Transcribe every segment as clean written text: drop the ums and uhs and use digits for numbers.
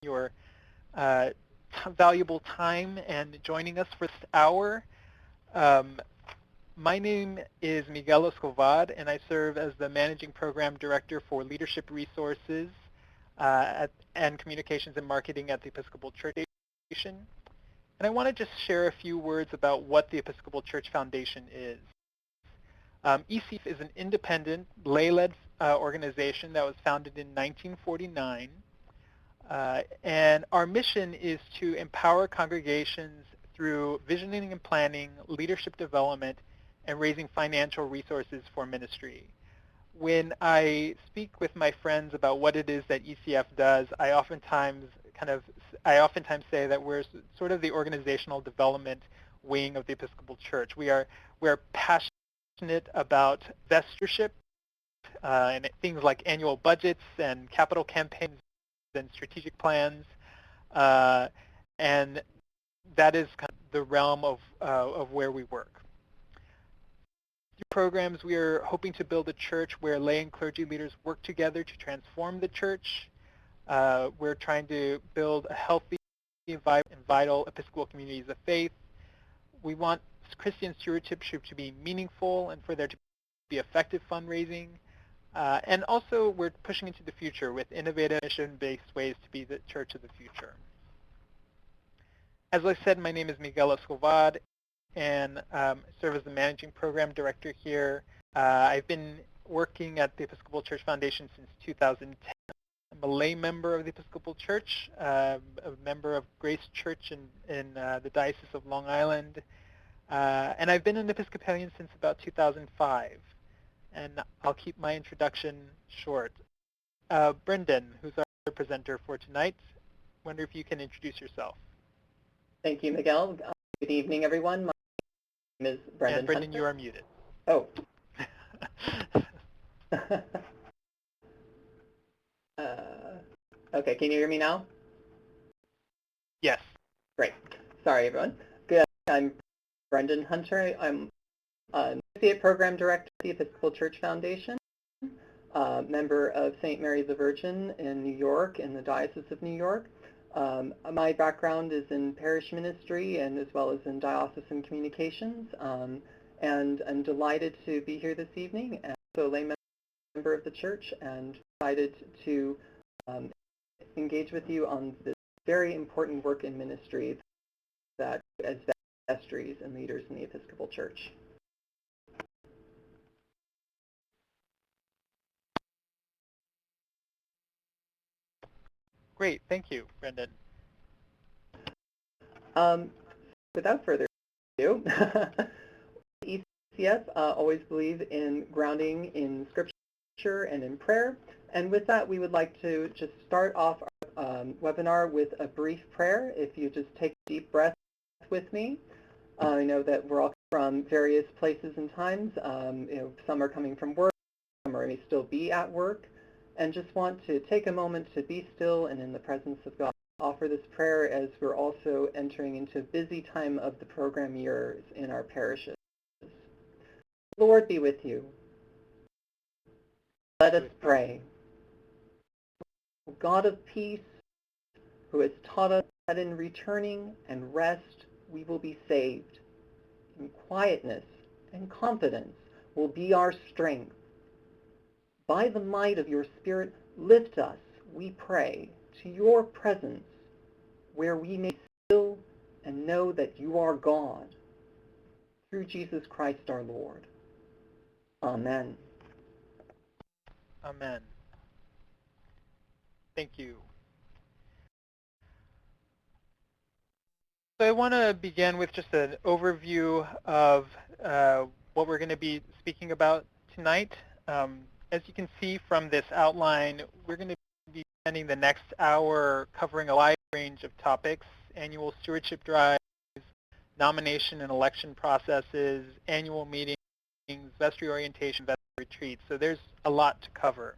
your valuable time and joining us for this hour. Um, my name is Miguel Escobar, and I serve as the Managing Program Director for Leadership Resources and Communications and Marketing at the Episcopal Church Foundation. And I want to just share a few words about what the Episcopal Church Foundation is. ECF is an independent, lay-led organization that was founded in 1949. And our mission is to empower congregations through visioning and planning, leadership development, and raising financial resources for ministry. When I speak with my friends about what it is that ECF does, I oftentimes say that we're sort of the organizational development wing of the Episcopal Church. We're passionate about vestureship and things like annual budgets and capital campaigns and strategic plans, and that is kind of the realm of where we work. Through programs, we are hoping to build a church where lay and clergy leaders work together to transform the church. We're trying to build a healthy and vital Episcopal communities of faith. We want Christian stewardship to be meaningful and for there to be effective fundraising. And also, we're pushing into the future with innovative, mission-based ways to be the church of the future. As I said, my name is Miguel Escobar, and serve as the Managing Program Director here. I've been working at the Episcopal Church Foundation since 2010. I'm a lay member of the Episcopal Church, a member of Grace Church in the Diocese of Long Island, and I've been an Episcopalian since about 2005. And I'll keep my introduction short. Brendan, who's our presenter for tonight, wonder if you can introduce yourself. Thank you, Miguel. Good evening, everyone. My name is Brendan. And Brendan, you are muted. Oh. Okay, can you hear me now? Yes. Great. Sorry, everyone. Good. I'm Brendan Hunter. I'm an Associate Program Director at the Episcopal Church Foundation, member of St. Mary the Virgin in New York, in the Diocese of New York. My background is in parish ministry and as well as in diocesan communications, and I'm delighted to be here this evening as a lay member of the church and excited to engage with you on this very important work in ministry that as vestries and leaders in the Episcopal Church. Great, thank you, Brendan. Without further ado, ECF always believe in grounding in Scripture and in prayer. And with that, we would like to just start off our webinar with a brief prayer. If you just take a deep breath with me. I know that we're all from various places and times. Some are coming from work, some may still be at work, and just want to take a moment to be still and in the presence of God. Offer this prayer as we're also entering into a busy time of the program years in our parishes. Lord be with you. Let us pray. God of peace, who has taught us that in returning and rest we will be saved, in quietness and confidence will be our strength. By the might of your Spirit, lift us, we pray, to your presence, where we may still and know that you are God. Through Jesus Christ our Lord. Amen. Amen. Thank you. So I want to begin with just an overview of what we're going to be speaking about tonight. As you can see from this outline, we're going to be spending the next hour covering a wide range of topics: annual stewardship drives, nomination and election processes, annual meetings, vestry orientation, vestry retreats. So there's a lot to cover.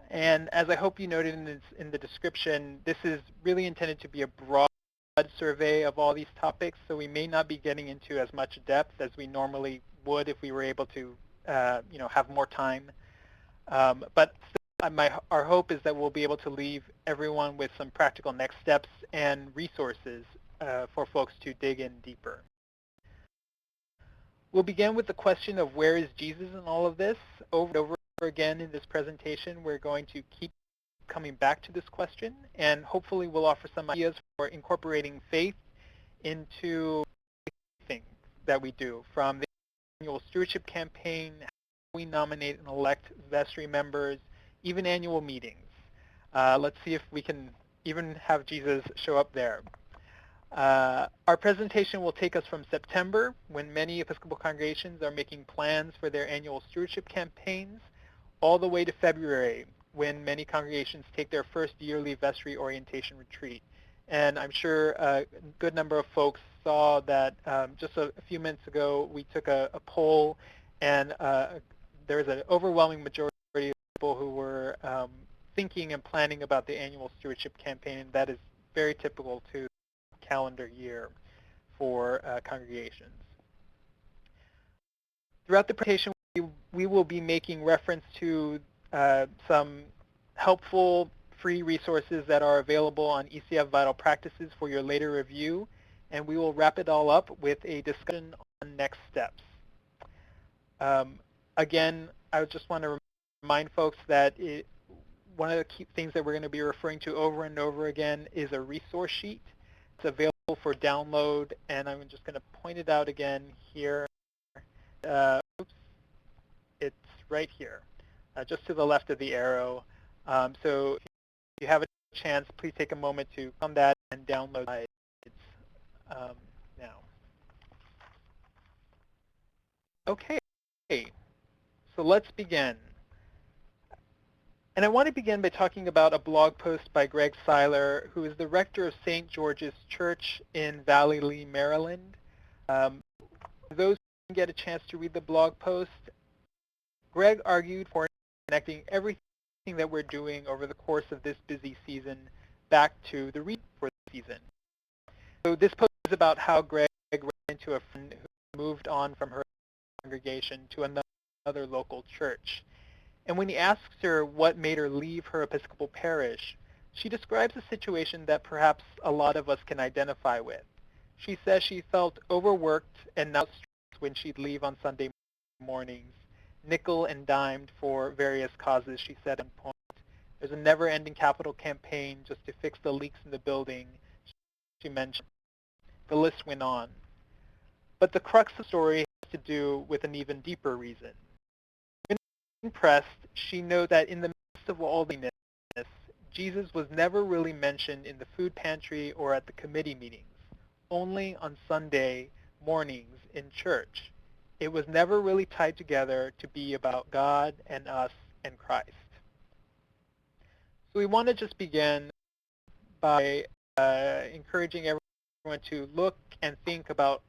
And as I hope you noted in the description, this is really intended to be a broad survey of all these topics, so we may not be getting into as much depth as we normally would if we were able to have more time. But our hope is that we'll be able to leave everyone with some practical next steps and resources for folks to dig in deeper. We'll begin with the question of where is Jesus in all of this? Over and over again in this presentation, we're going to keep coming back to this question, and hopefully we'll offer some ideas for incorporating faith into everything that we do, from the annual stewardship campaign, how we nominate and elect vestry members, even annual meetings. Let's see if we can even have Jesus show up there. Our presentation will take us from September, when many Episcopal congregations are making plans for their annual stewardship campaigns, all the way to February, when many congregations take their first yearly vestry orientation retreat. And I'm sure a good number of folks saw that just a few minutes ago we took a poll, and there was an overwhelming majority of people who were thinking and planning about the annual stewardship campaign, and that is very typical to calendar year for congregations. Throughout the presentation, we will be making reference to some helpful free resources that are available on ECF Vital Practices for your later review, and we will wrap it all up with a discussion on next steps. Again, I just want to remind folks that one of the key things that we're going to be referring to over and over again is a resource sheet. It's available for download, and I'm just going to point it out again here. Oops, it's right here, just to the left of the arrow. So if you have a chance, please take a moment to click on that and download it now. Okay, so let's begin. And I want to begin by talking about a blog post by Greg Seiler, who is the rector of St. George's Church in Valley Lee, Maryland. For those who didn't get a chance to read the blog post, Greg argued for connecting everything that we're doing over the course of this busy season back to the reason for the season. So this post is about how Greg ran into a friend who moved on from her congregation to another local church. And when he asks her what made her leave her Episcopal parish, she describes a situation that perhaps a lot of us can identify with. She says she felt overworked and not stressed when she'd leave on Sunday mornings, nickel and dimed for various causes, she said at one point. There's a never-ending capital campaign just to fix the leaks in the building, she mentioned. The list went on. But the crux of the story has to do with an even deeper reason. Impressed, she noted that in the midst of all the mess, Jesus was never really mentioned in the food pantry or at the committee meetings, only on Sunday mornings in church. It was never really tied together to be about God and us and Christ. So we want to just begin by encouraging everyone to look and think about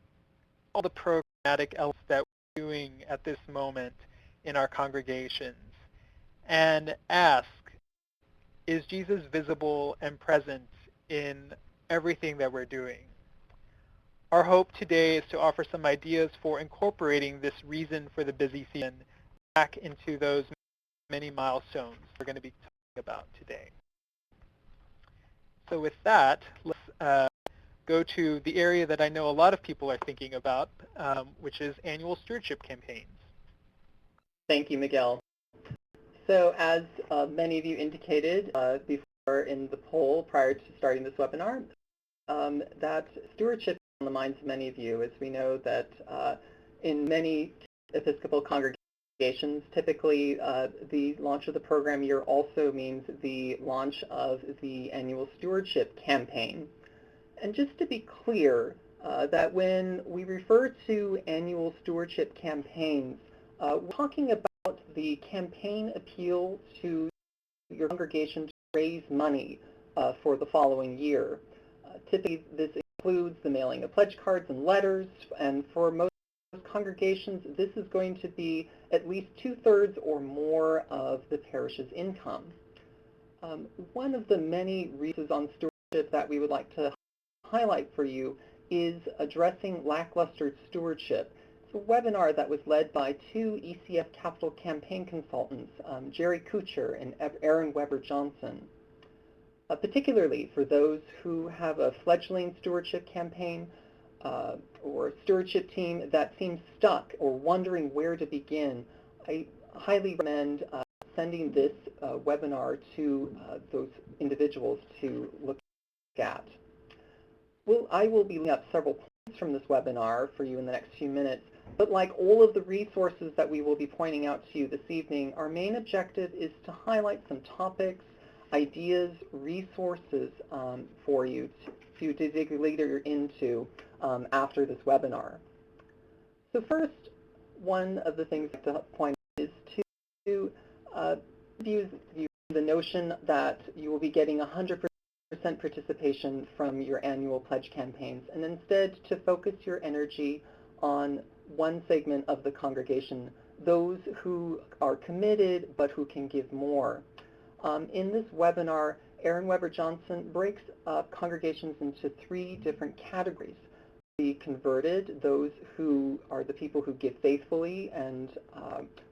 all the programmatic elements that we're doing at this moment in our congregations, and ask, is Jesus visible and present in everything that we're doing? Our hope today is to offer some ideas for incorporating this reason for the busy season back into those many milestones we're going to be talking about today. So with that, let's go to the area that I know a lot of people are thinking about, which is annual stewardship campaigns. Thank you, Miguel. So as many of you indicated before in the poll prior to starting this webinar, that stewardship is on the minds of many of you, as we know that in many Episcopal congregations, typically the launch of the program year also means the launch of the annual stewardship campaign. And just to be clear, that when we refer to annual stewardship campaigns, we're talking about the campaign appeal to your congregation to raise money for the following year. Typically, this includes the mailing of pledge cards and letters, and for most congregations, this is going to be at least 2/3 or more of the parish's income. One of the many reasons on stewardship that we would like to highlight for you is addressing lackluster stewardship. a webinar that was led by two ECF Capital campaign consultants, Jerry Kuchar and Aaron Weber-Johnson. Particularly for those who have a fledgling stewardship campaign or stewardship team that seems stuck or wondering where to begin, I highly recommend sending this webinar to those individuals to look at. I will be looking up several points from this webinar for you in the next few minutes, but like all of the resources that we will be pointing out to you this evening, our main objective is to highlight some topics, ideas, resources for you to dig later into after this webinar. So first, one of the things to point out is to view the notion that you will be getting 100% participation from your annual pledge campaigns, and instead to focus your energy on one segment of the congregation, those who are committed but who can give more. In this webinar, Aaron Weber-Johnson breaks congregations into three different categories. The converted, those who are the people who give faithfully and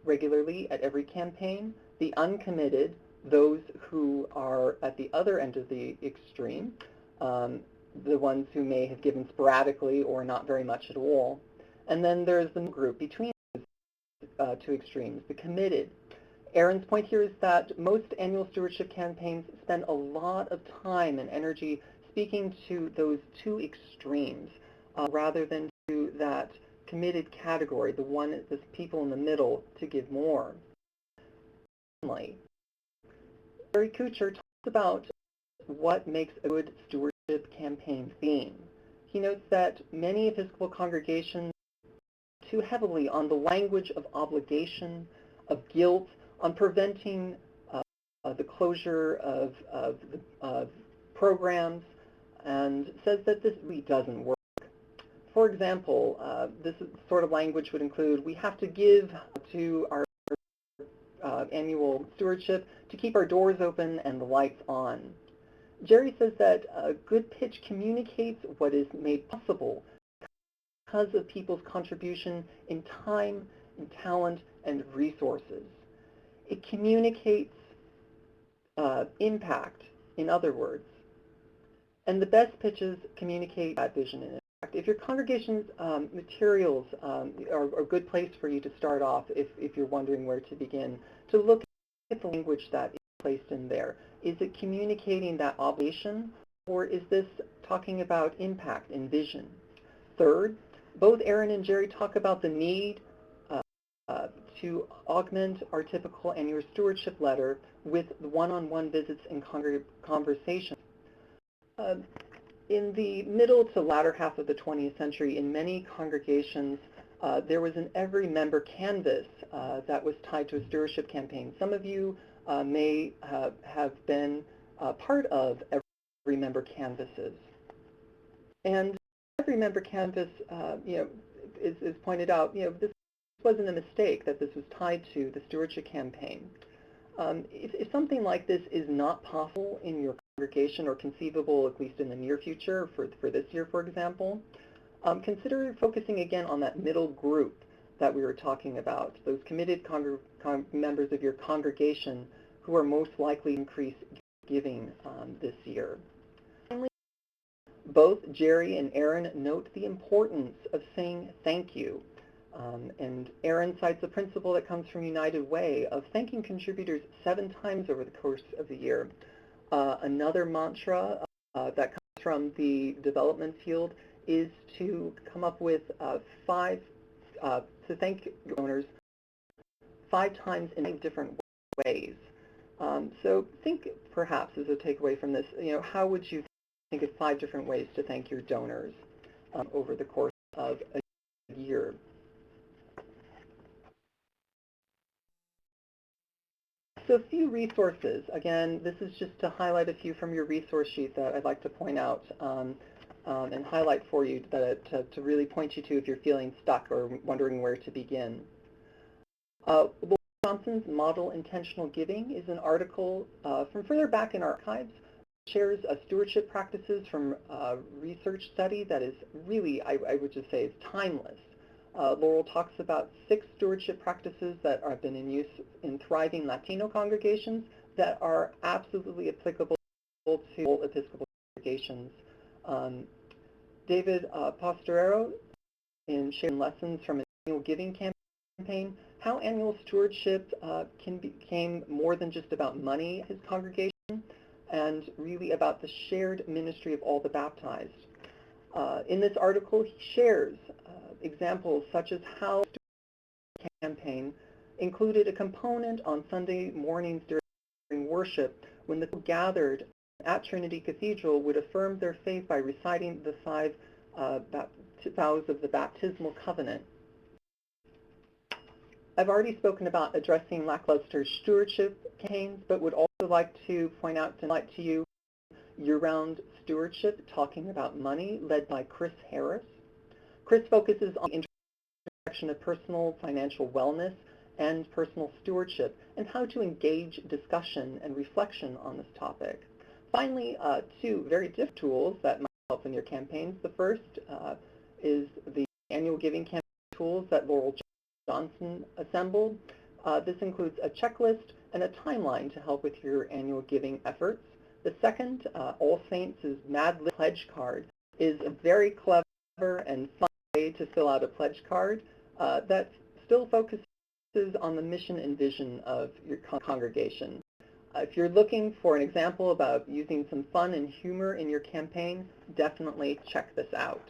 regularly at every campaign. The uncommitted, those who are at the other end of the extreme, the ones who may have given sporadically or not very much at all. And then there's the group between those two extremes, the committed. Aaron's point here is that most annual stewardship campaigns spend a lot of time and energy speaking to those two extremes rather than to that committed category, the people in the middle to give more. Finally, Gary Kuchar talks about what makes a good stewardship campaign theme. He notes that many Episcopal congregations too heavily on the language of obligation, of guilt, on preventing the closure of programs, and says that this really doesn't work. For example, this sort of language would include, we have to give to our annual stewardship to keep our doors open and the lights on. Jerry says that a good pitch communicates what is made possible because of people's contribution in time, in talent, and resources. It communicates impact, in other words. And the best pitches communicate that vision and impact. If your congregation's materials are a good place for you to start off if you're wondering where to begin, to look at the language that is placed in there. Is it communicating that obligation, or is this talking about impact and vision? Third, both Aaron and Jerry talk about the need to augment our typical annual stewardship letter with one-on-one visits and conversations. In the middle to latter half of the 20th century, in many congregations, there was an every member canvas that was tied to a stewardship campaign. Some of you may have been part of every member canvases. And every member canvas, is pointed out, this wasn't a mistake that this was tied to the stewardship campaign. If something like this is not possible in your congregation or conceivable, at least in the near future, for this year, for example, consider focusing again on that middle group that we were talking about, those committed members of your congregation who are most likely to increase giving this year. Finally, both Jerry and Aaron note the importance of saying thank you. And Aaron cites a principle that comes from United Way of thanking contributors 7 times over the course of the year. Another mantra that comes from the development field is to come up with to thank donors 5 times in 5 different ways. So think perhaps as a takeaway from this, how would you think of 5 different ways to thank your donors over the course of a year? So a few resources. Again, this is just to highlight a few from your resource sheet that I'd like to point out and highlight for you to really point you to if you're feeling stuck or wondering where to begin. Johnson's Model Intentional Giving is an article from further back in our archives. It shares stewardship practices from a research study that is really, I would just say, is timeless. Laurel talks about 6 stewardship practices that have been in use in thriving Latino congregations that are absolutely applicable to all Episcopal congregations. Um, David Postorero, in sharing lessons from an annual giving campaign, how annual stewardship became more than just about money in his congregation, and really about the shared ministry of all the baptized. In this article, he shares examples such as how the campaign included a component on Sunday mornings during worship when the people gathered at Trinity Cathedral would affirm their faith by reciting the 5 vows of the baptismal covenant. I've already spoken about addressing lackluster stewardship campaigns, but would also like to point out tonight to you Year-Round Stewardship, talking about money, led by Chris Harris. Chris focuses on the intersection of personal financial wellness and personal stewardship and how to engage discussion and reflection on this topic. Finally, 2 very different tools that might help in your campaigns. The first is the annual giving campaign tools that Laurel Johnson assembled. This includes a checklist and a timeline to help with your annual giving efforts. The second, All Saints' Mad Lib Pledge Card, is a very clever and fun way to fill out a pledge card that still focuses on the mission and vision of your congregation. If you're looking for an example about using some fun and humor in your campaign, definitely check this out.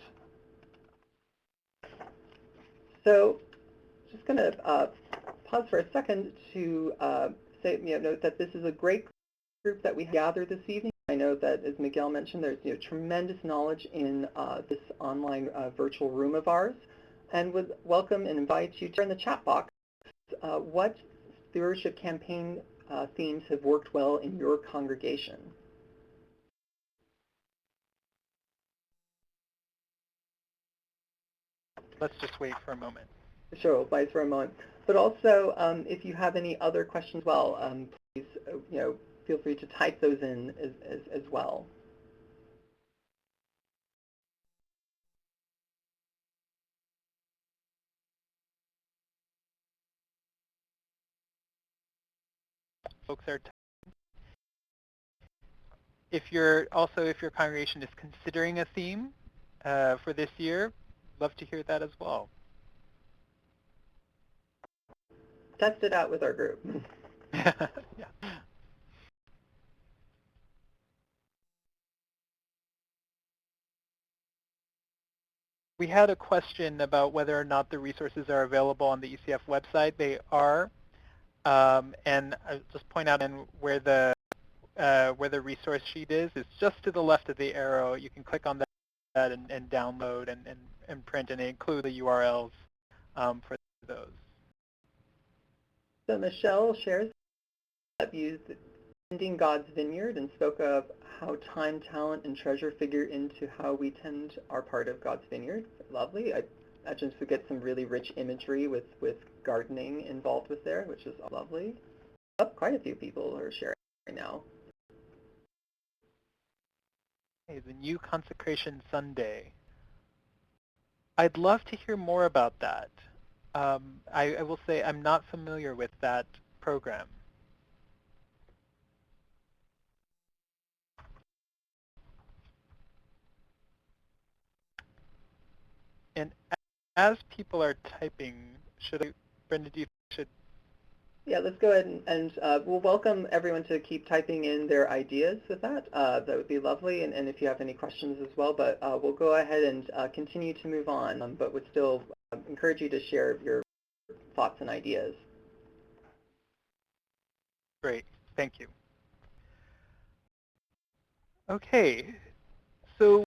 So, just going to pause for a second to note that this is a great group that we gathered this evening. I know that, as Miguel mentioned, there's tremendous knowledge in this online virtual room of ours, and would welcome and invite you to in the chat box what stewardship campaign themes have worked well in your congregation. Let's just wait for a moment. Sure, we'll pause for a moment. But also, if you have any other questions, well, please, feel free to type those in as well. Folks are if your congregation is considering a theme for this year, love to hear that as well. Test it out with our group. Yeah. We had a question about whether or not the resources are available on the ECF website. They are, and I'll just point out where the resource sheet is. It's just to the left of the arrow. You can click on that and download and print, and include the URLs for those. So Michelle shares that used Tending God's Vineyard and spoke of how time, talent, and treasure figure into how we tend our part of God's vineyard. Lovely. I imagine we get some really rich imagery with gardening involved with there, which is lovely. Quite a few people are sharing right now. Okay, the New Consecration Sunday. I'd love to hear more about that. I will say I'm not familiar with that program. And as people are typing, Brenda, do you think I should? Yeah, let's go ahead and we'll welcome everyone to keep typing in their ideas with that. That would be lovely, and if you have any questions as well, but we'll go ahead and continue to move on, but would still encourage you to share your thoughts and ideas. Great, thank you. Okay, so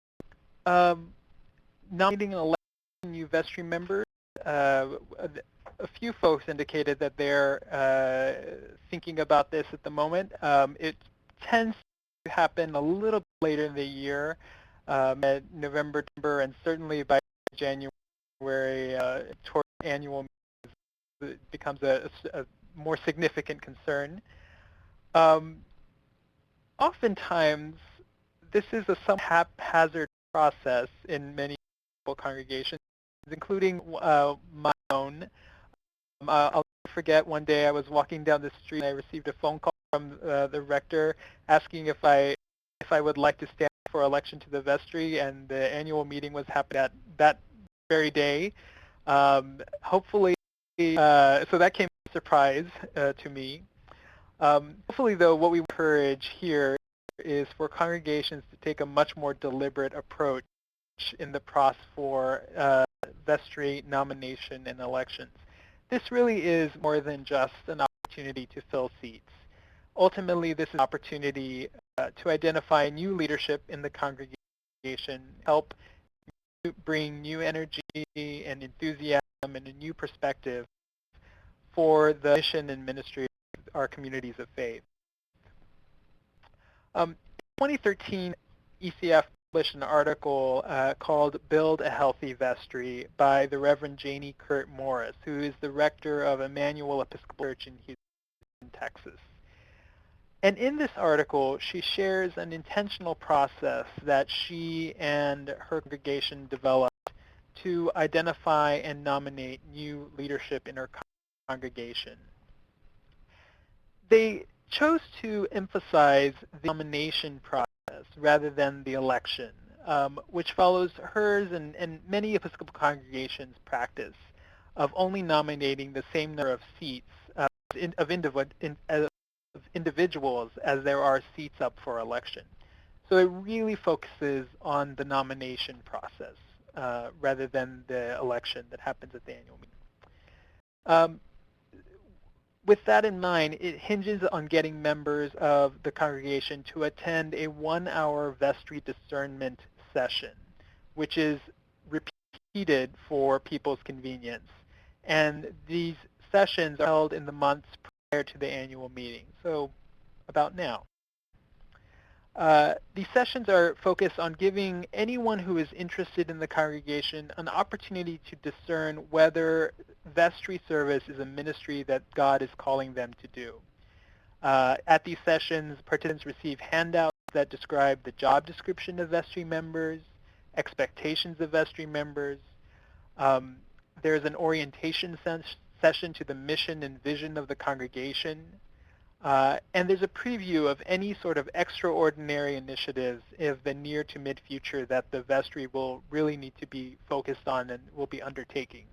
nominating and electing new vestry members, a few folks indicated that they're thinking about this at the moment. It tends to happen a little bit later in the year, at November, December, and certainly by January, toward annual meetings, it becomes a more significant concern. Oftentimes, this is a somewhat haphazard process in many congregations. including my own. I'll never forget one day I was walking down the street and I received a phone call from the rector asking if I would like to stand for election to the vestry, and the annual meeting was happening that very day. Hopefully, so that came as a surprise to me. Hopefully, though, what we encourage here is for congregations to take a much more deliberate approach in the process for vestry nomination and elections. This really is more than just an opportunity to fill seats. Ultimately, this is an opportunity to identify new leadership in the congregation, help bring new energy and enthusiasm and a new perspective for the mission and ministry of our communities of faith. In 2013, ECF published an article called Build a Healthy Vestry by the Reverend Janie Kurt Morris, who is the rector of Emmanuel Episcopal Church in Houston, Texas. And in this article, she shares an intentional process that she and her congregation developed to identify and nominate new leadership in her congregation. They chose to emphasize the nomination process rather than the election, which follows hers and many Episcopal congregations' practice of only nominating the same number of seats of individuals as there are seats up for election. So it really focuses on the nomination process rather than the election that happens at the annual meeting. With that in mind, it hinges on getting members of the congregation to attend a 1-hour vestry discernment session, which is repeated for people's convenience. And these sessions are held in the months prior to the annual meeting, so about now. These sessions are focused on giving anyone who is interested in the congregation an opportunity to discern whether vestry service is a ministry that God is calling them to do. At these sessions, participants receive handouts that describe the job description of vestry members, expectations of vestry members. There's an orientation session to the mission and vision of the congregation. And there's a preview of any sort of extraordinary initiatives of the near to mid-future that the vestry will really need to be focused on and will be undertaking.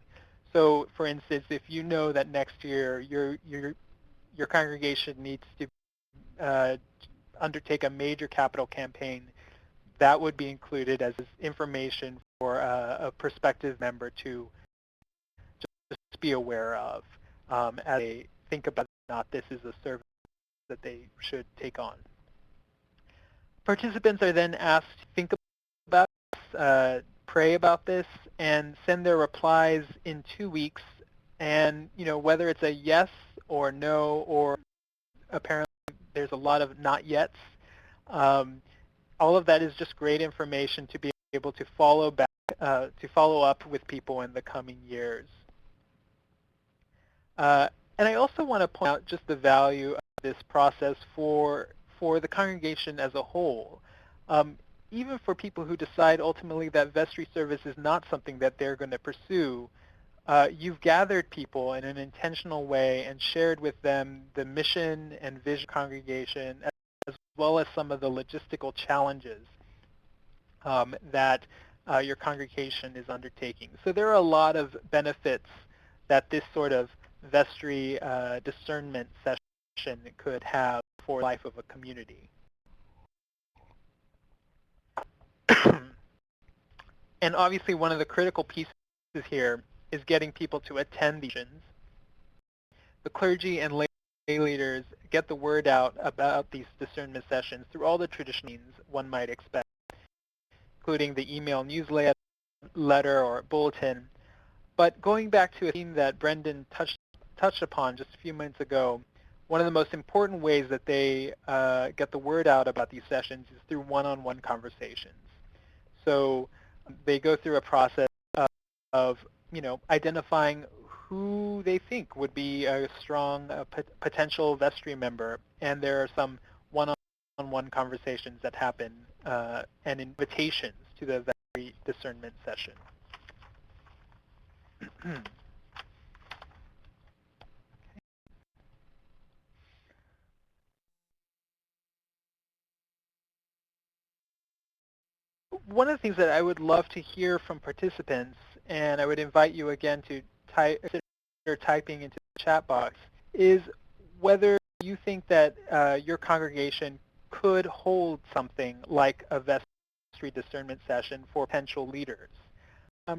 So, for instance, if you know that next year your congregation needs to undertake a major capital campaign, that would be included as information for a prospective member to just be aware of as they think about whether or not this is a service that they should take on. Participants are then asked to think about this, pray about this, and send their replies in 2 weeks. And whether it's a yes or no, or apparently there's a lot of not yets, all of that is just great information to be able to follow up with people in the coming years. And I also want to point out just the value of this process for the congregation as a whole. Even for people who decide ultimately that vestry service is not something that they're going to pursue, you've gathered people in an intentional way and shared with them the mission and vision of the congregation, as well as some of the logistical challenges that your congregation is undertaking. So there are a lot of benefits that this sort of vestry discernment session could have for the life of a community. And obviously one of the critical pieces here is getting people to attend these sessions. The clergy and lay leaders get the word out about these discernment sessions through all the traditional means one might expect, including the email newsletter or bulletin. But going back to a theme that Brendan touched upon just a few minutes ago, one of the most important ways that they get the word out about these sessions is through one-on-one conversations. So they go through a process of identifying who they think would be a strong potential vestry member, and there are some one-on-one conversations that happen and invitations to the vestry discernment session. One of the things that I would love to hear from participants, and I would invite you again to consider typing into the chat box, is whether you think that your congregation could hold something like a vestry discernment session for potential leaders.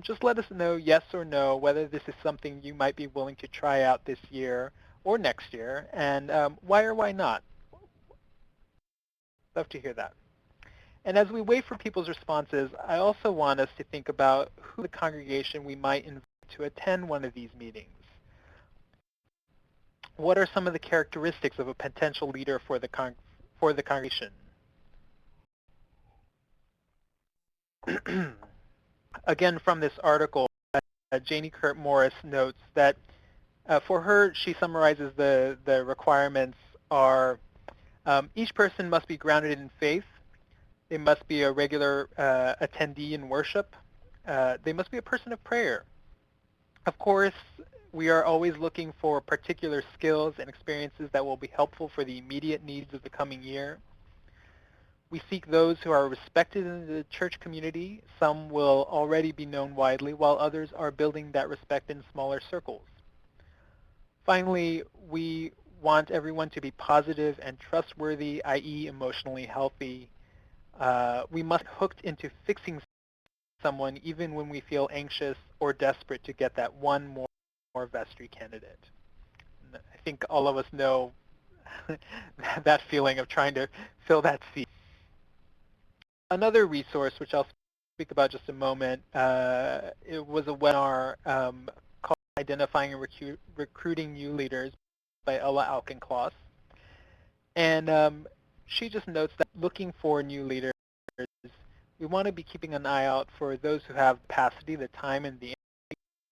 Just let us know, yes or no, whether this is something you might be willing to try out this year or next year, and why or why not. Love to hear that. And as we wait for people's responses, I also want us to think about who in the congregation we might invite to attend one of these meetings. What are some of the characteristics of a potential leader for the congregation? Again, from this article, Janie Kurt Morris notes that for her, she summarizes the requirements are each person must be grounded in faith. They must be a regular attendee in worship. They must be a person of prayer. Of course, we are always looking for particular skills and experiences that will be helpful for the immediate needs of the coming year. We seek those who are respected in the church community. Some will already be known widely, while others are building that respect in smaller circles. Finally, we want everyone to be positive and trustworthy, i.e. emotionally healthy. We must be hooked into fixing someone even when we feel anxious or desperate to get that one more vestry candidate. And I think all of us know that feeling of trying to fill that seat. Another resource, which I'll speak about just a moment, it was a webinar called Identifying and Recruiting New Leaders by Ella Alkenkloss. And she just notes that looking for new leaders, we want to be keeping an eye out for those who have capacity, the time, and the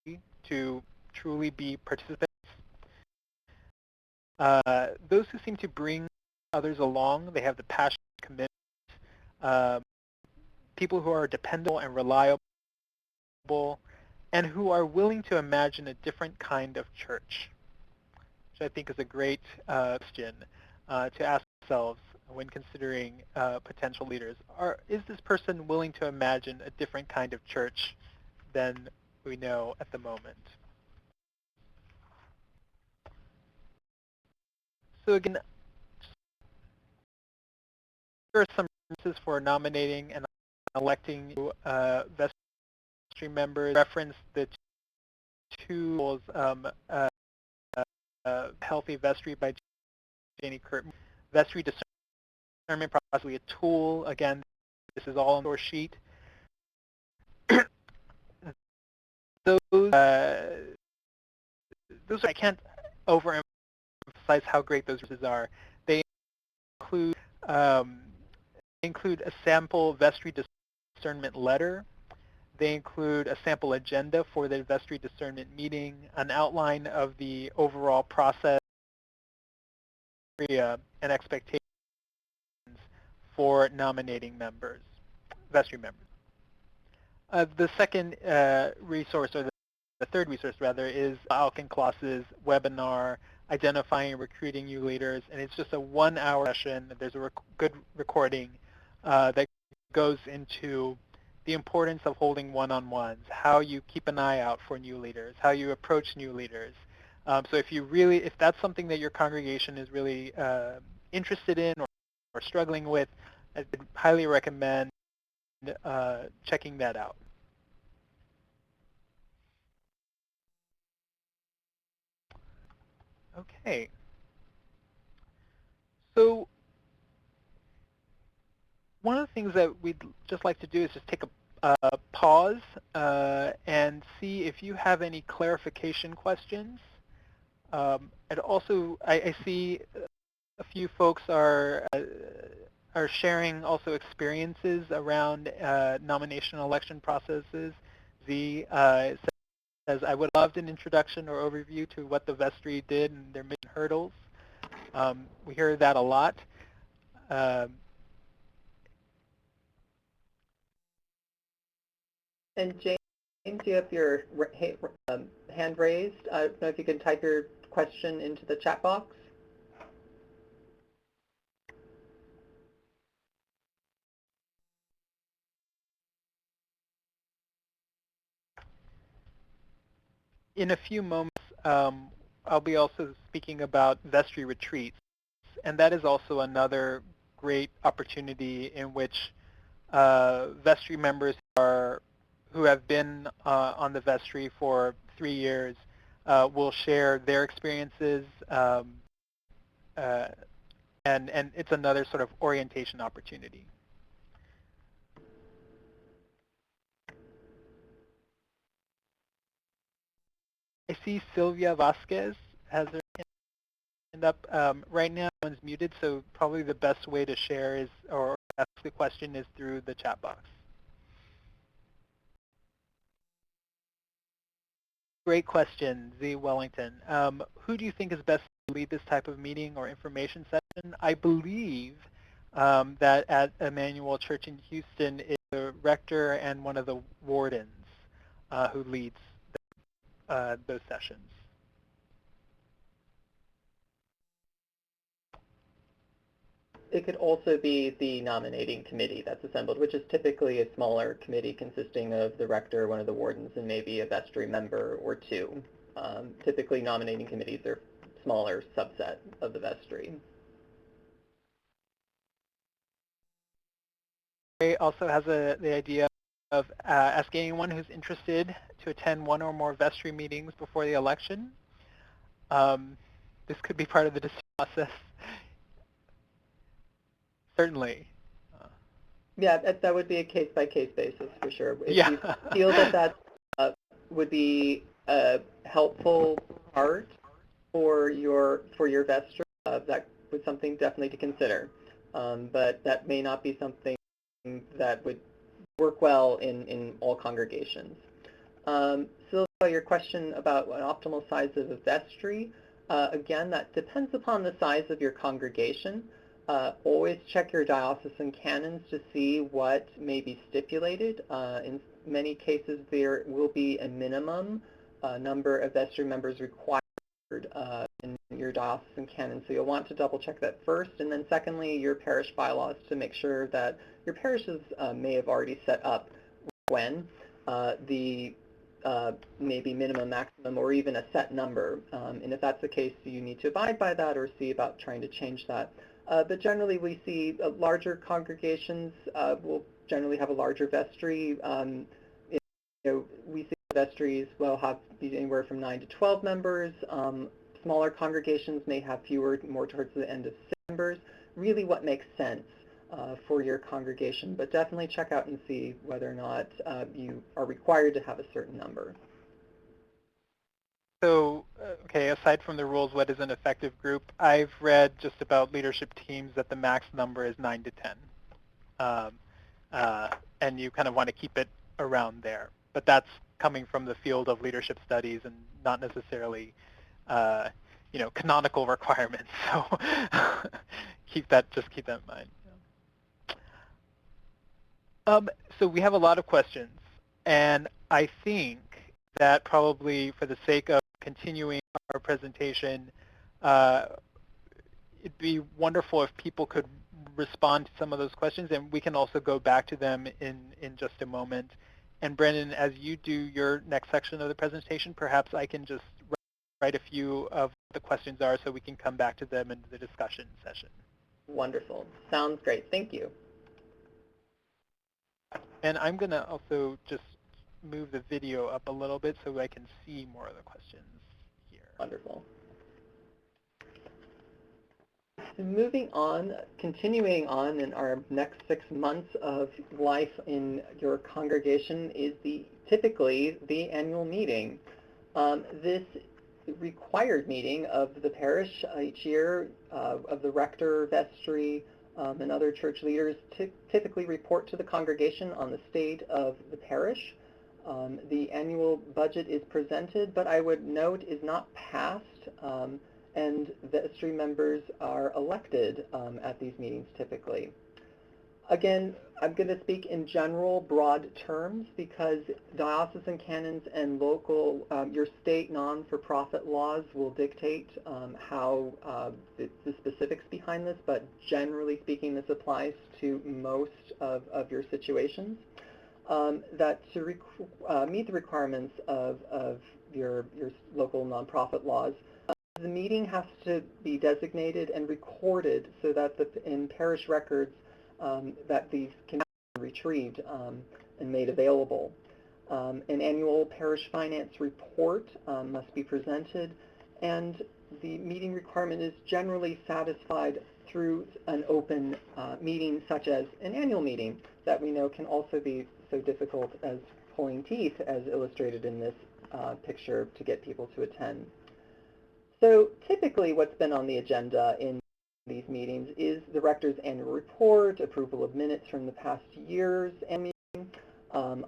energy to truly be participants. Those who seem to bring others along, they have the passion, commitment, uh, people who are dependable and reliable, and who are willing to imagine a different kind of church, which I think is a great question to ask ourselves when considering potential leaders. Is this person willing to imagine a different kind of church than we know at the moment? So again, here are some references for nominating and electing vestry members. Reference the two tools, Healthy Vestry by Janie Kurt. Vestry discernment, possibly a tool. Again, this is all on the source sheet. Those, those I can't overemphasize how great those resources are. They include a sample vestry discernment letter. They include a sample agenda for the vestry discernment meeting, an outline of the overall process and expectations for nominating members, vestry members. The second resource, or the third resource rather, is Alkenkloss's webinar, Identifying and Recruiting New Leaders, and it's just a 1-hour session. There's a good recording that goes into the importance of holding one-on-ones, how you keep an eye out for new leaders, how you approach new leaders. So if that's something that your congregation is really interested in or struggling with, I would highly recommend checking that out. Okay. So one of the things that we'd just like to do is just take a pause and see if you have any clarification questions. And also, I see a few folks are sharing also experiences around nomination election processes. Z says, I would love an introduction or overview to what the vestry did and their main hurdles. We hear that a lot. And James, you have your hand raised. I don't know if you can type your question into the chat box. In a few moments, I'll be also speaking about vestry retreats, and that is also another great opportunity in which vestry members who have been on the vestry for 3 years will share their experiences, uh, and it's another sort of orientation opportunity. I see Sylvia Vasquez has her hand up. Right now, everyone's muted, so probably the best way to share is or ask the question is through the chat box. Great question, Z. Wellington. Who do you think is best to lead this type of meeting or information session? I believe that at Emmanuel Church in Houston is the rector and one of the wardens who leads those sessions. It could also be the nominating committee that's assembled, which is typically a smaller committee consisting of the rector, one of the wardens, and maybe a vestry member or two. Typically, nominating committees are a smaller subset of the vestry. Ray also has the idea of asking anyone who's interested to attend one or more vestry meetings before the election. This could be part of the decision process. Certainly. Yeah, that would be a case-by-case basis for sure. If Yeah. you feel that that would be a helpful part for your vestry, that was something definitely to consider. But that may not be something that would work well in all congregations. Sylvia, your question about an optimal size of a vestry, again, that depends upon the size of your congregation. Always check your diocesan canons to see what may be stipulated. In many cases, there will be a minimum number of vestry members required in your diocesan canon. So you'll want to double check that first. And then secondly, your parish bylaws to make sure that your parishes may have already set up when the maybe minimum, maximum, or even a set number. And if that's the case, you need to abide by that or see about trying to change that. But generally, we see larger congregations will generally have a larger vestry. We see vestries will have anywhere from 9 to 12 members. Smaller congregations may have fewer, more towards the end of 6 members. Really what makes sense for your congregation, but definitely check out and see whether or not you are required to have a certain number. So, okay, aside from the rules, what is an effective group? I've read just about leadership teams that the max number is 9 to 10. And you kind of want to keep it around there. But that's coming from the field of leadership studies and not necessarily, canonical requirements. So just keep that in mind. So we have a lot of questions, and I think that probably for the sake of continuing our presentation, it'd be wonderful if people could respond to some of those questions, and we can also go back to them in just a moment. And Brendan, as you do your next section of the presentation, perhaps I can just write a few of the questions are so we can come back to them in the discussion session. Wonderful. Sounds great. Thank you. And I'm going to also just move the video up a little bit so I can see more of the questions here. Wonderful. Moving on, continuing on in our next 6 months of life in your congregation is typically the annual meeting. This required meeting of the parish each year of the rector, vestry, and other church leaders typically report to the congregation on the state of the parish. The annual budget is presented, but I would note is not passed, and vestry members are elected at these meetings typically. Again, I'm going to speak in general, broad terms because diocesan canons and local, your state non-for-profit laws will dictate how the specifics behind this, but generally speaking, this applies to most of your situations. That to meet the requirements of your local nonprofit laws, the meeting has to be designated and recorded so that in parish records that these can be retrieved and made available. An annual parish finance report must be presented, and the meeting requirement is generally satisfied through an open meeting such as an annual meeting that we know can also be so difficult as pulling teeth, as illustrated in this picture, to get people to attend. So typically what's been on the agenda in these meetings is the rector's annual report, approval of minutes from the past year's annual meeting,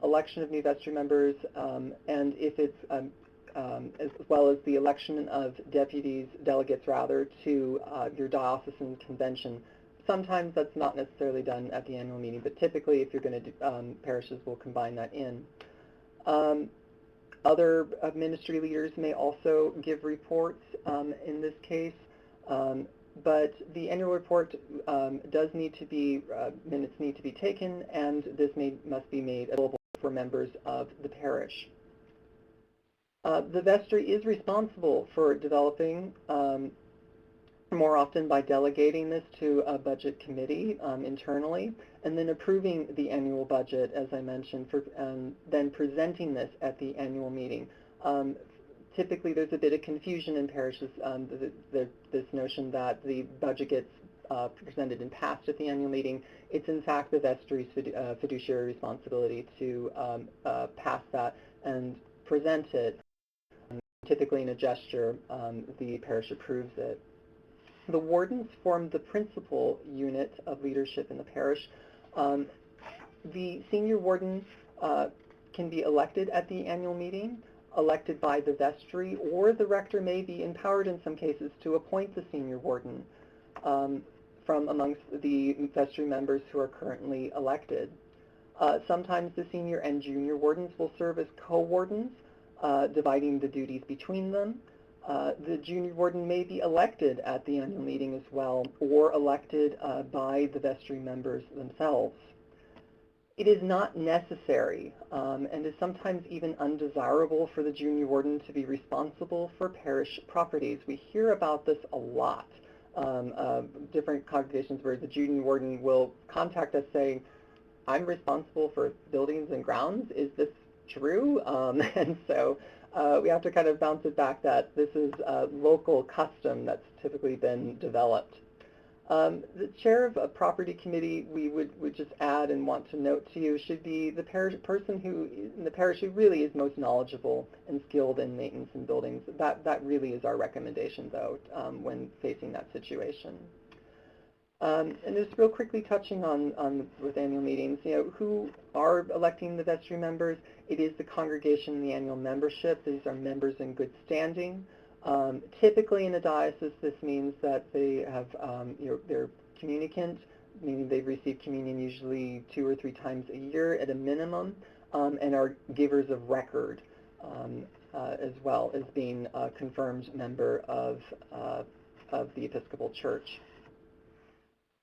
election of new vestry members, and if it's as well as the election of delegates rather, to your diocesan convention. Sometimes that's not necessarily done at the annual meeting, but typically if you're going to do, parishes will combine that in. Other ministry leaders may also give reports in this case, but the annual report does need to be, minutes need to be taken, and this must be made available for members of the parish. The vestry is responsible for developing, more often by delegating this to a budget committee internally, and then approving the annual budget, as I mentioned, then presenting this at the annual meeting. Typically, there's a bit of confusion in parishes, this notion that the budget gets presented and passed at the annual meeting. It's in fact the vestry's fiduciary responsibility to pass that and present it. Typically in a gesture, the parish approves it. The wardens form the principal unit of leadership in the parish. The senior warden can be elected at the annual meeting, elected by the vestry, or the rector may be empowered in some cases to appoint the senior warden from amongst the vestry members who are currently elected. Sometimes the senior and junior wardens will serve as co-wardens, dividing the duties between them. The junior warden may be elected at the annual meeting as well, or elected by the vestry members themselves. It is not necessary and is sometimes even undesirable for the junior warden to be responsible for parish properties. We hear about this a lot. Different congregations where the junior warden will contact us saying, I'm responsible for buildings and grounds. Is this true? And so we have to kind of bounce it back that this is a local custom that's typically been developed. The chair of a property committee, we would just add and want to note to you, should be the person who in the parish who really is most knowledgeable and skilled in maintenance and buildings. That really is our recommendation, though, when facing that situation. And just real quickly touching on with annual meetings, who are electing the vestry members? It is the congregation and the annual membership. These are members in good standing. Typically in a diocese, this means that they have, they're communicant, meaning they've received communion usually 2 or 3 times a year at a minimum, and are givers of record, as well as being a confirmed member of the Episcopal Church.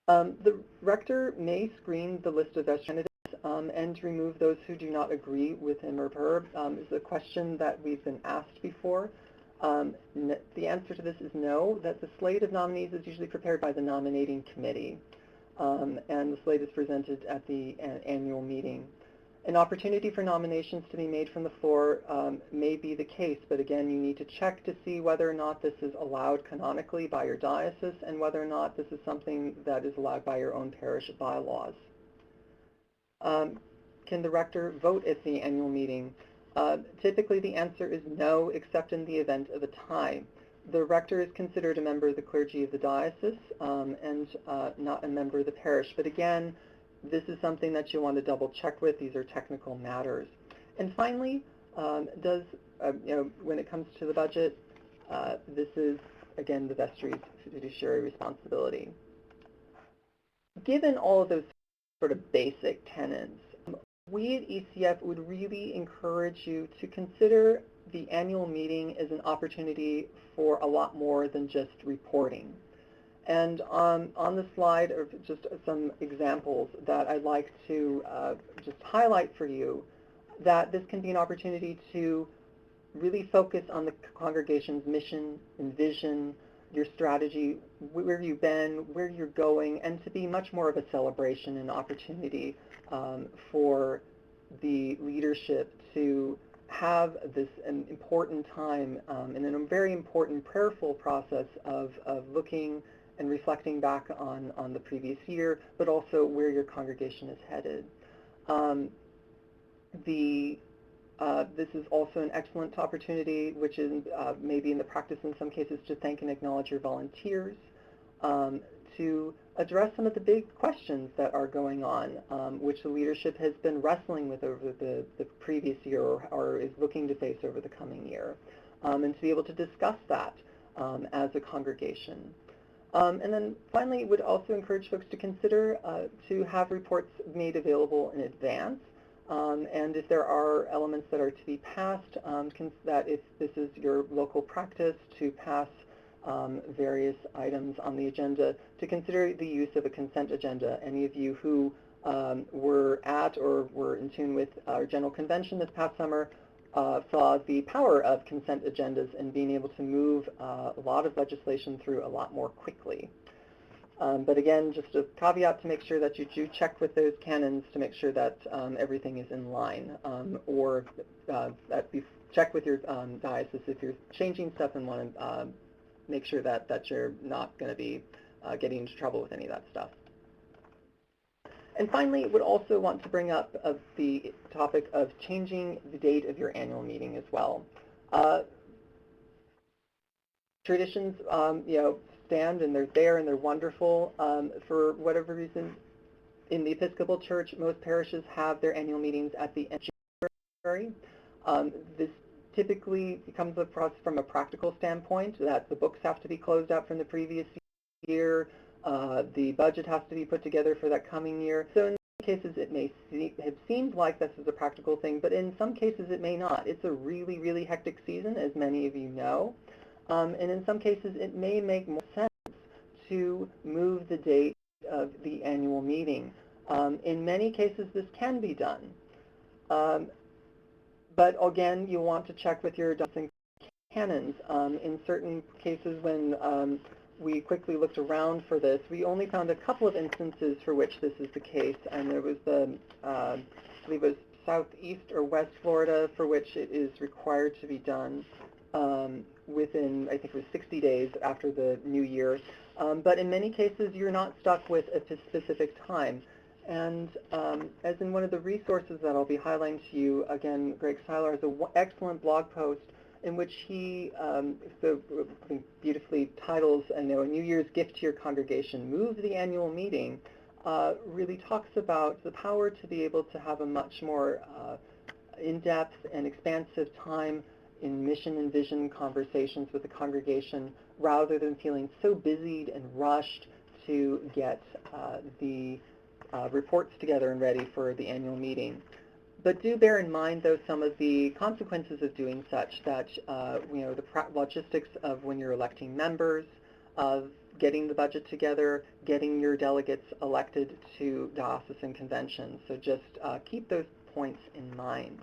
The rector may screen the list of vestry candidates and remove those who do not agree with him or her. Is a question that we've been asked before. The answer to this is no, that the slate of nominees is usually prepared by the nominating committee, and the slate is presented at the annual meeting. An opportunity for nominations to be made from the floor may be the case, but again, you need to check to see whether or not this is allowed canonically by your diocese and whether or not this is something that is allowed by your own parish bylaws. Can the rector vote at the annual meeting? Typically, the answer is no, except in the event of a tie. The rector is considered a member of the clergy of the diocese and not a member of the parish. But again, this is something that you want to double check with. These are technical matters. And finally, when it comes to the budget, this is, again, the vestry's fiduciary responsibility. Given all of those sort of basic tenets. We at ECF would really encourage you to consider the annual meeting as an opportunity for a lot more than just reporting. And on the slide are just some examples that I'd like to just highlight for you, that this can be an opportunity to really focus on the congregation's mission and vision, your strategy, where you've been, where you're going, and to be much more of a celebration and opportunity for the leadership to have this an important time and a very important prayerful process of looking and reflecting back on the previous year, but also where your congregation is headed. This is also an excellent opportunity, which is maybe in the practice in some cases, to thank and acknowledge your volunteers, to address some of the big questions that are going on, which the leadership has been wrestling with over the previous year or is looking to face over the coming year, and to be able to discuss that as a congregation. And then finally, would also encourage folks to consider to have reports made available in advance. And if there are elements that are to be passed, that if this is your local practice to pass various items on the agenda, to consider the use of a consent agenda. Any of you who were at or were in tune with our General Convention this past summer saw the power of consent agendas and being able to move a lot of legislation through a lot more quickly. But again, just a caveat to make sure that you do check with those canons to make sure that everything is in line, or that you check with your diocese if you're changing stuff and want to make sure that you're not going to be getting into trouble with any of that stuff. And finally, would also want to bring up the topic of changing the date of your annual meeting as well. Traditions, stand and they're there and they're wonderful. For whatever reason, in the Episcopal Church, most parishes have their annual meetings at the end of January. This typically becomes a process from a practical standpoint, that the books have to be closed out from the previous year, the budget has to be put together for that coming year. So in some cases it may have seemed like this is a practical thing, but in some cases it may not. It's a really, really hectic season, as many of you know. And in some cases, it may make more sense to move the date of the annual meeting. In many cases, this can be done. But again, you want to check with your diocesan canons. In certain cases, when we quickly looked around for this, we only found a couple of instances for which this is the case. And there was I believe it was Southeast or West Florida, for which it is required to be done within, I think it was 60 days after the new year. But in many cases, you're not stuck with a specific time. And as in one of the resources that I'll be highlighting to you, again, Greg Seiler has an excellent blog post in which he beautifully titles, A New Year's Gift to Your Congregation, Move the Annual Meeting, really talks about the power to be able to have a much more in-depth and expansive time in mission and vision conversations with the congregation, rather than feeling so busied and rushed to get the reports together and ready for the annual meeting. But do bear in mind, though, some of the consequences of doing such, that the logistics of when you're electing members, of getting the budget together, getting your delegates elected to diocesan conventions. So just keep those points in mind.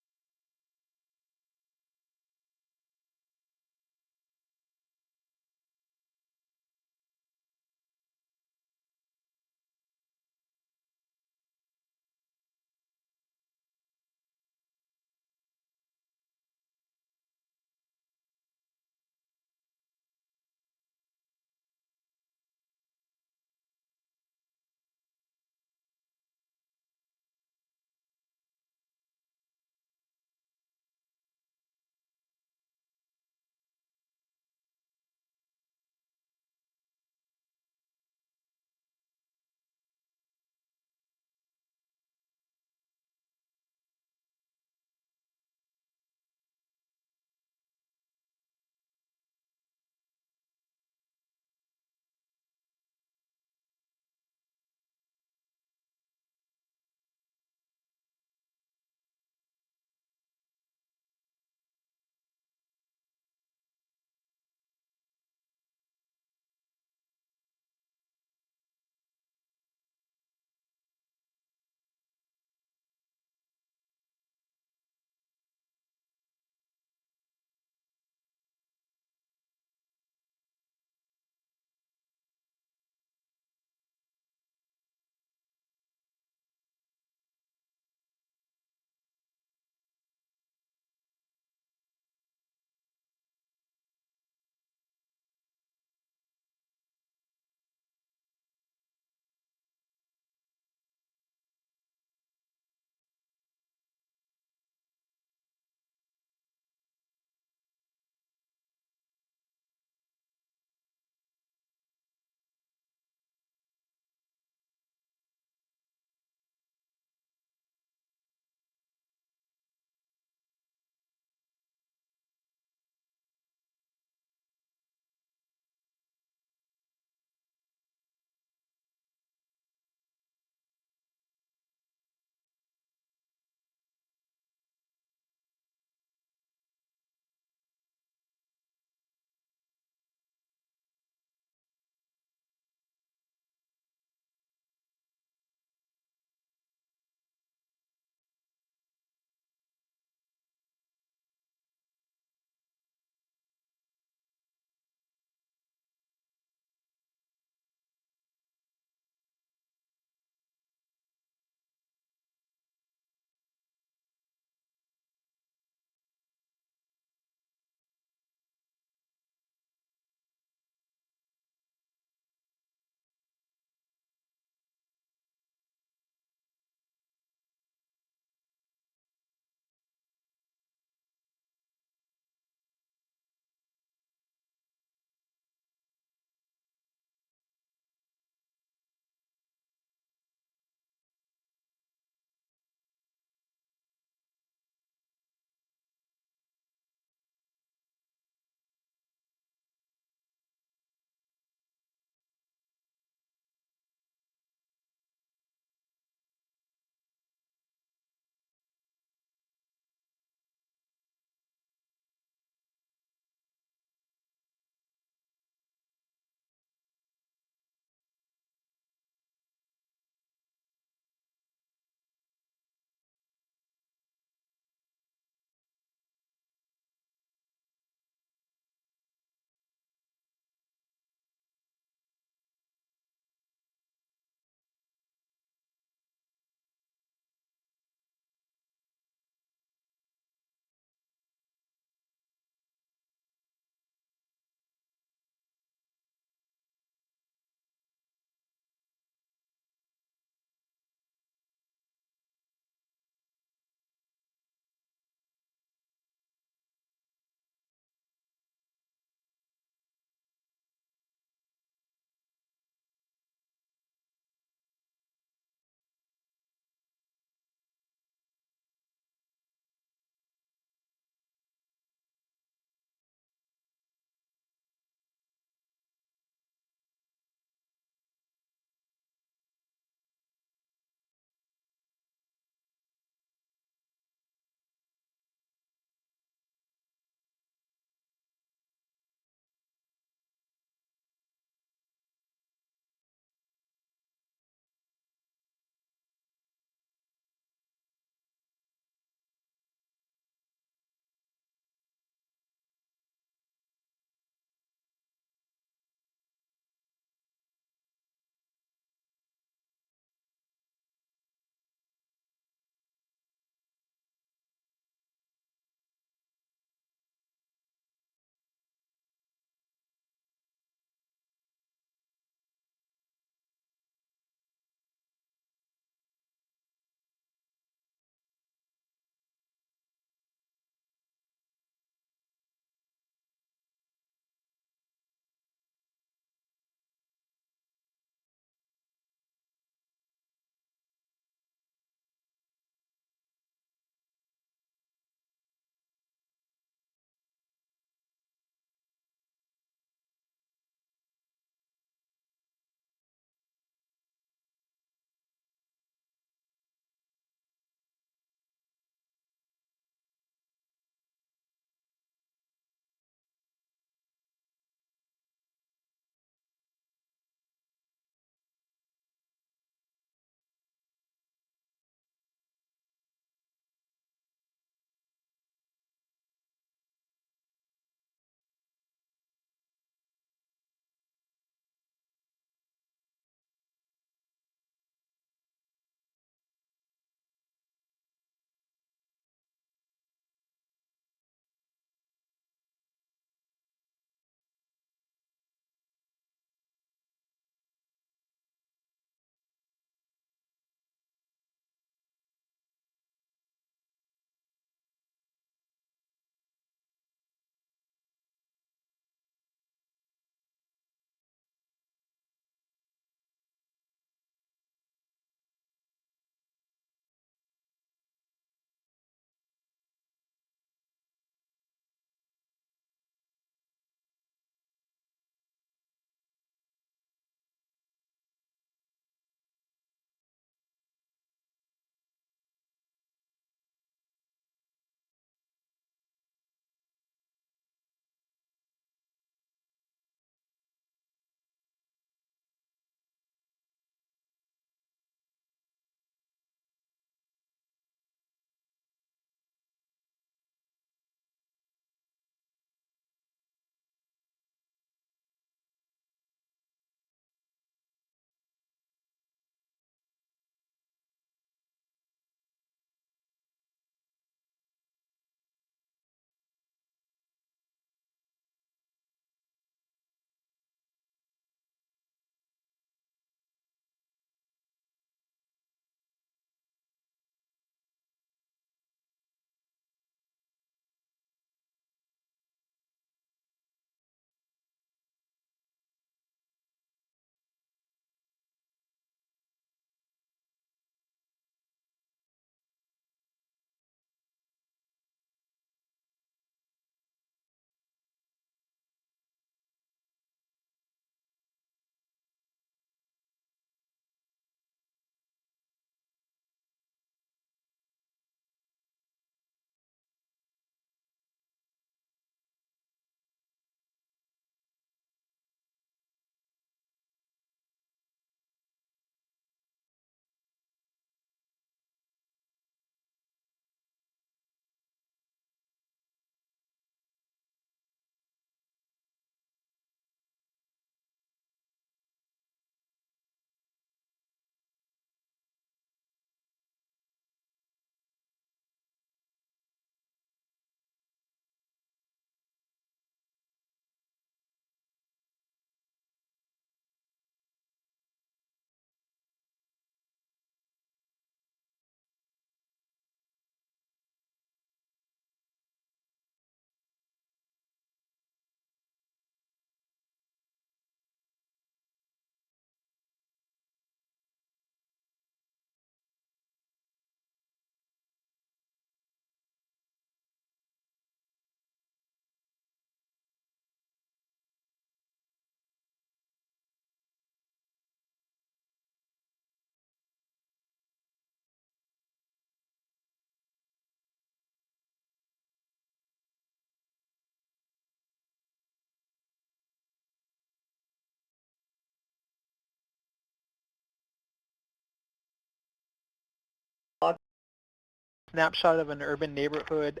snapshot of an urban neighborhood.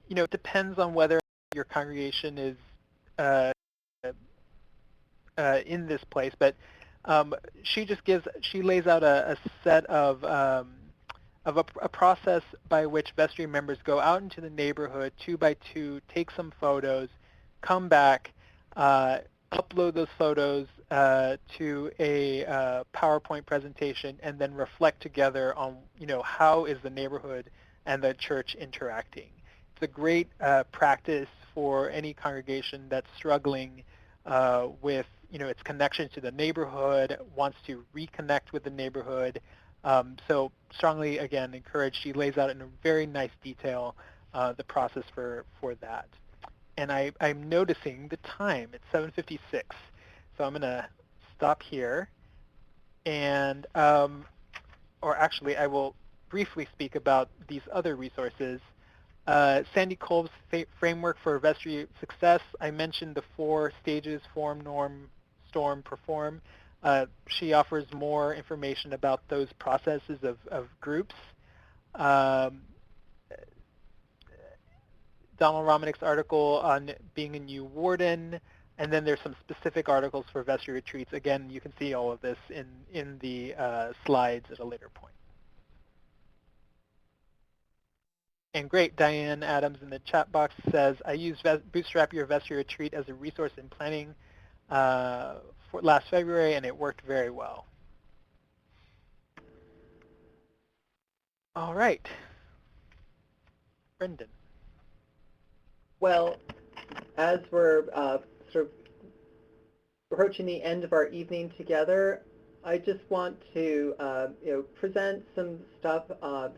It depends on whether your congregation is uh, in this place, but um, she lays out a set of a process by which vestry members go out into the neighborhood 2 by 2, take some photos, come back, uh, upload those photos to a PowerPoint presentation, and then reflect together on how is the neighborhood and the church interacting. It's a great practice for any congregation that's struggling with its connection to the neighborhood, wants to reconnect with the neighborhood. So strongly, again, encourage. She lays out in a very nice detail the process for that. And I'm noticing the time. It's 7:56. So I'm going to stop here. And, or actually, I will briefly speak about these other resources. Sandy Kolb's framework for vestry success. I mentioned the 4 stages: form, norm, storm, perform. She offers more information about those processes of groups. Um, Donald Romanik's article on being a new warden, and then there's some specific articles for vestry retreats. Again, you can see all of this in the slides at a later point. And great, Diane Adams in the chat box says, I used Bootstrap Your Vestry Retreat as a resource in planning for last February, and it worked very well. All right. Brendan. Well, as we're sort of approaching the end of our evening together, I just want to present some stuff,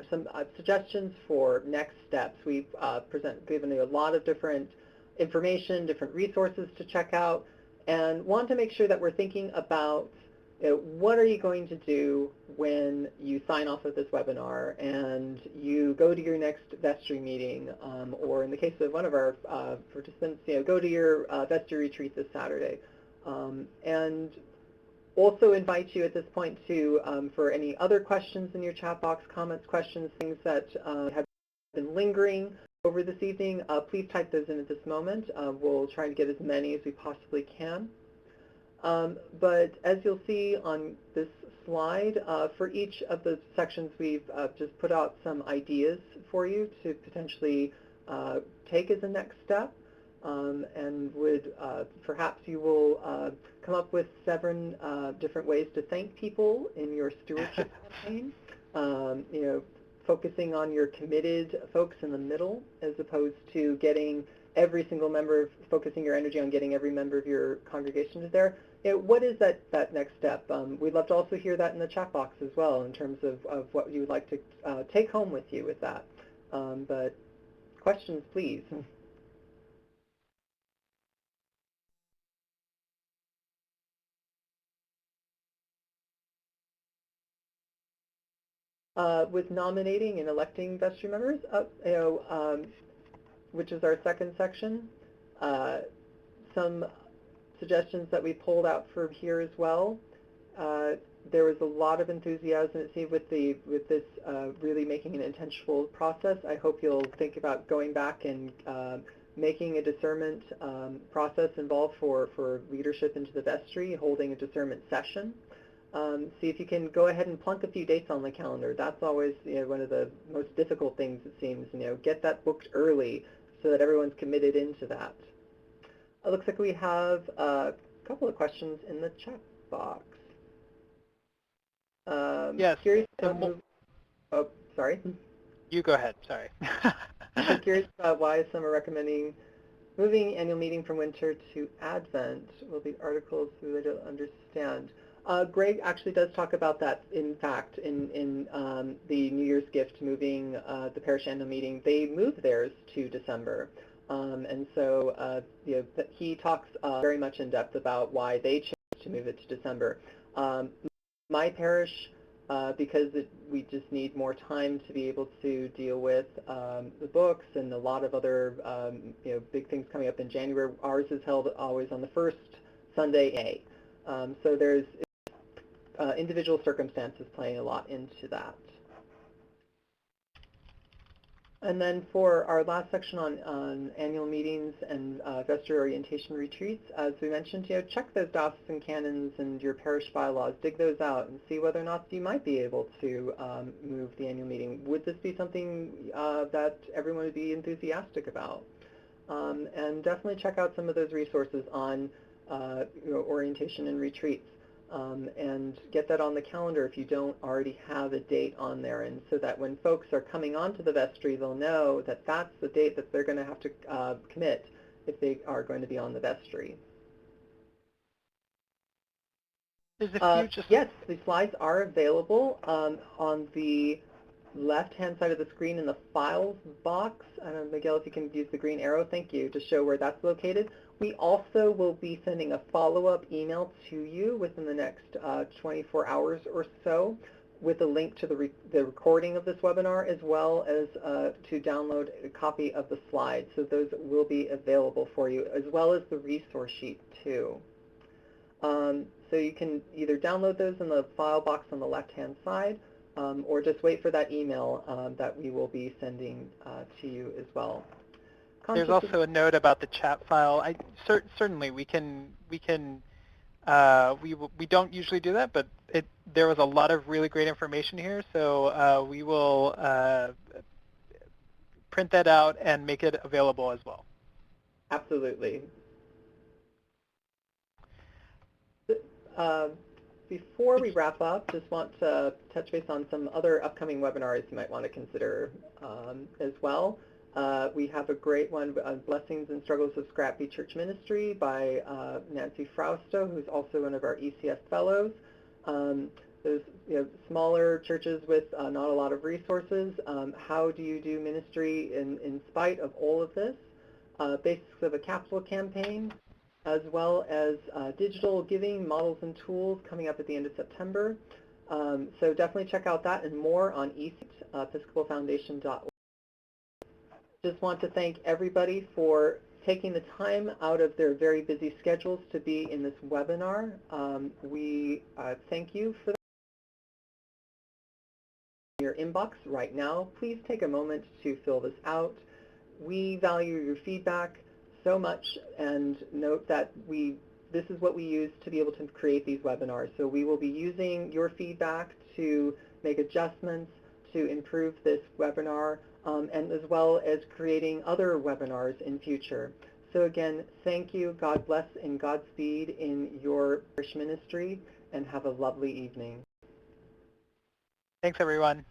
some suggestions for next steps. We've given you a lot of different information, different resources to check out, and want to make sure that we're thinking about what are you going to do when you sign off of this webinar and you go to your next vestry meeting, or in the case of one of our participants, go to your vestry retreat this Saturday. And also invite you at this point to, for any other questions in your chat box, comments, questions, things that have been lingering over this evening, please type those in at this moment. We'll try to get as many as we possibly can. But as you'll see on this slide, for each of the sections we've just put out some ideas for you to potentially take as a next step. And would perhaps you will come up with 7 different ways to thank people in your stewardship campaign. Focusing on your committed folks in the middle, as opposed to getting every single member, focusing your energy on getting every member of your congregation to there. What is that next step? We'd love to also hear that in the chat box as well, in terms of what you would like to take home with you with that. But questions, please. With nominating and electing vestry members, which is our second section, some suggestions that we pulled out from here as well. There was a lot of enthusiasm, it seemed, with this really making an intentional process. I hope you'll think about going back and making a discernment process involved for leadership into the vestry, holding a discernment session. See if you can go ahead and plunk a few dates on the calendar. That's always one of the most difficult things, it seems. Get that booked early so that everyone's committed into that. It looks like we have a couple of questions in the chat box. Yes. Curious oh, sorry. You go ahead. Sorry. I'm curious about why some are recommending moving annual meeting from winter to Advent. Will the articles really don't understand? Greg actually does talk about that, in fact, in the New Year's gift, moving the parish annual meeting. They moved theirs to December. And so he talks very much in depth about why they chose to move it to December. My parish, because we just need more time to be able to deal with the books and a lot of other big things coming up in January. Ours is held always on the first Sunday in May. So there's individual circumstances playing a lot into that. And then for our last section on annual meetings and vestry orientation retreats, as we mentioned, check those diocesan canons and your parish bylaws, dig those out, and see whether or not you might be able to move the annual meeting. Would this be something that everyone would be enthusiastic about? And definitely check out some of those resources on orientation and retreats. And get that on the calendar if you don't already have a date on there, and so that when folks are coming onto the vestry, they'll know that that's the date that they're going to have to commit if they are going to be on the vestry. There's a few just... Yes, the slides are available on the left-hand side of the screen in the Files box. I don't know, Miguel, if you can use the green arrow, thank you, to show where that's located. We also will be sending a follow-up email to you within the next 24 hours or so with a link to the recording of this webinar, as well as to download a copy of the slides. So those will be available for you, as well as the resource sheet too. So you can either download those in the file box on the left-hand side, or just wait for that email that we will be sending to you as well. There's also a note about the chat file. Certainly we don't usually do that, but there was a lot of really great information here, so we will print that out and make it available as well. Absolutely. Before we wrap up, just want to touch base on some other upcoming webinars you might want to consider as well. We have a great one on Blessings and Struggles of Scrappy Church Ministry by Nancy Frausto, who's also one of our ECS fellows. Those smaller churches with not a lot of resources. How do you do ministry in spite of all of this? Basics of a Capital Campaign, as well as digital giving models and tools coming up at the end of September. So definitely check out that and more on episcopalfoundation.org. Just want to thank everybody for taking the time out of their very busy schedules to be in this webinar. We thank you for your inbox right now. Please take a moment to fill this out. We value your feedback so much, and note that this is what we use to be able to create these webinars. So we will be using your feedback to make adjustments to improve this webinar, and as well as creating other webinars in future. So again, thank you, God bless and Godspeed in your parish ministry, and have a lovely evening. Thanks, everyone.